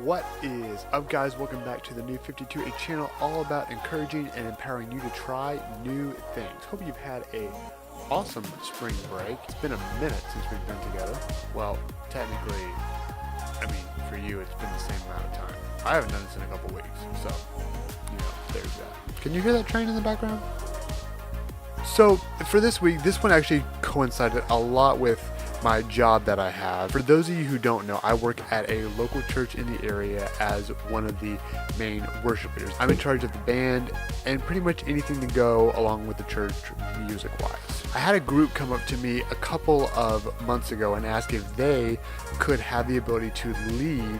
What is up, guys? Welcome back to the New 52, a channel all about encouraging and empowering you to try new things. Hope you've had a awesome spring break. It's been a minute since we've been together. Well, technically, for you, it's been the same amount of time. I haven't done this in a couple weeks, so, there's that. Can you hear that train in the background? So, for this week, this one actually coincided a lot with my job that I have. For those of you who don't know, I work at a local church in the area as one of the main worship leaders. I'm in charge of the band and pretty much anything to go along with the church music-wise. I had a group come up to me a couple of months ago and ask if they could have the ability to lead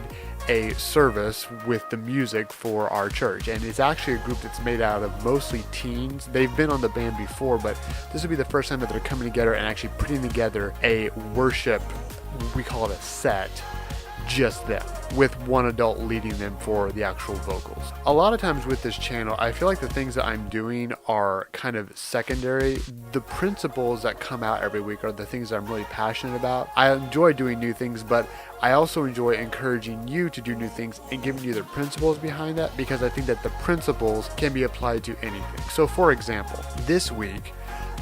a service with the music for our church, and it's actually a group that's made out of mostly teens. They've been on the band before, but this would be the first time that they're coming together and actually putting together a worship, we call it a set, just them, with one adult leading them for the actual vocals. A lot of times with this channel, I feel like the things that I'm doing are kind of secondary. The principles that come out every week are the things that I'm really passionate about. I enjoy doing new things, but I also enjoy encouraging you to do new things and giving you the principles behind that, because I think that the principles can be applied to anything. So for example, this week,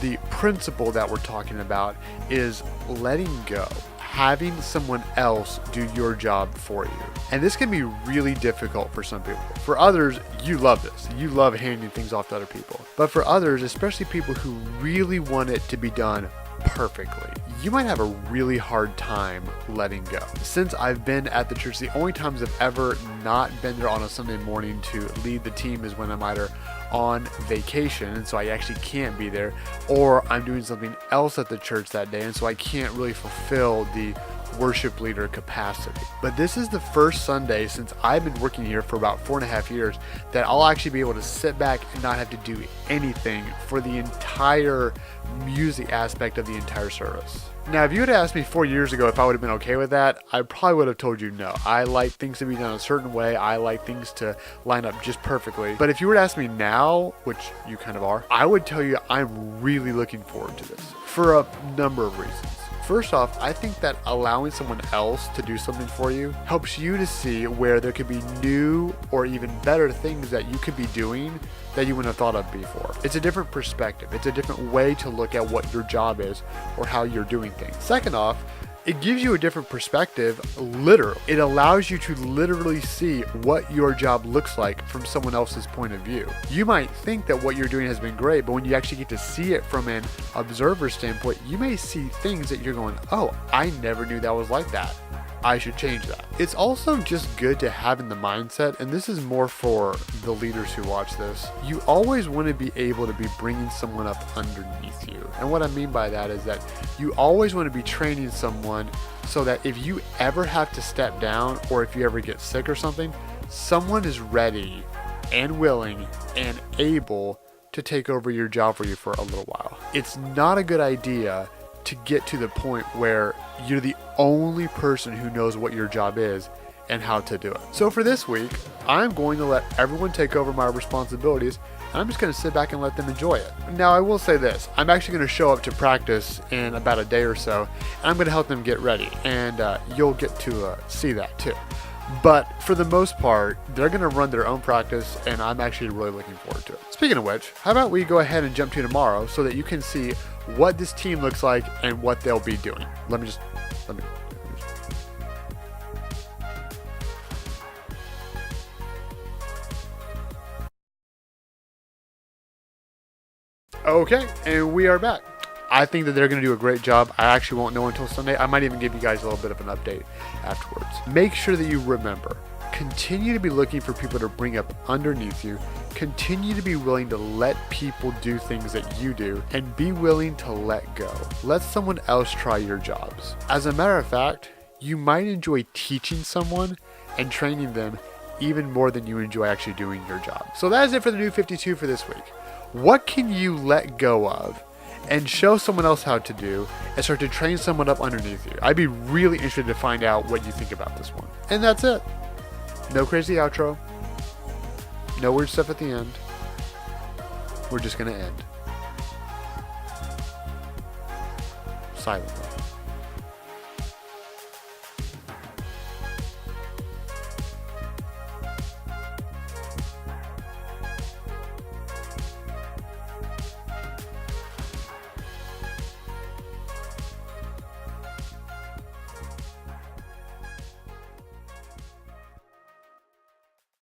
the principle that we're talking about is letting go. Having someone else do your job for you. And this can be really difficult for some people. For others, you love this. You love handing things off to other people. But for others, especially people who really want it to be done perfectly, you might have a really hard time letting go. Since I've been at the church, the only times I've ever not been there on a Sunday morning to lead the team is when I'm either on vacation, and so I actually can't be there, or I'm doing something else at the church that day, and so I can't really fulfill the worship leader capacity. But this is the first Sunday since I've been working here for about 4.5 years that I'll actually be able to sit back and not have to do anything for the entire music aspect of the entire service. Now, if you had asked me 4 years ago if I would have been okay with that, I probably would have told you no. I like things to be done a certain way. I like things to line up just perfectly. But if you were to ask me now, which you kind of are, I would tell you I'm really looking forward to this for a number of reasons. First off, I think that allowing someone else to do something for you helps you to see where there could be new or even better things that you could be doing that you wouldn't have thought of before. It's a different perspective. It's a different way to look at what your job is or how you're doing things. Second off, it gives you a different perspective, literally. It allows you to literally see what your job looks like from someone else's point of view. You might think that what you're doing has been great, but when you actually get to see it from an observer standpoint, you may see things that you're going, oh, I never knew that was like that. I should change that. It's also just good to have in the mindset, and this is more for the leaders who watch this, you always want to be able to be bringing someone up underneath you. And what I mean by that is that you always want to be training someone so that if you ever have to step down or if you ever get sick or something, someone is ready and willing and able to take over your job for you for a little while. It's not a good idea to get to the point where you're the only person who knows what your job is and how to do it. So for this week, I'm going to let everyone take over my responsibilities, and I'm just going to sit back and let them enjoy it. Now, I will say this. I'm actually going to show up to practice in about a day or so, and I'm going to help them get ready, and you'll get to see that too. But for the most part, they're going to run their own practice, and I'm actually really looking forward to it. Speaking of which, how about we go ahead and jump to tomorrow so that you can see what this team looks like and what they'll be doing. Let me Okay, and we are back. I think that they're going to do a great job. I actually won't know until Sunday. I might even give you guys a little bit of an update afterwards. Make sure that you remember, continue to be looking for people to bring up underneath you. Continue to be willing to let people do things that you do, and be willing to let go. Let someone else try your jobs. As a matter of fact, you might enjoy teaching someone and training them even more than you enjoy actually doing your job. So that is it for the New 52 for this week. What can you let go of and show someone else how to do and start to train someone up underneath you? I'd be really interested to find out what you think about this one. And that's it. No crazy outro. No weird stuff at the end. We're just going to end silently.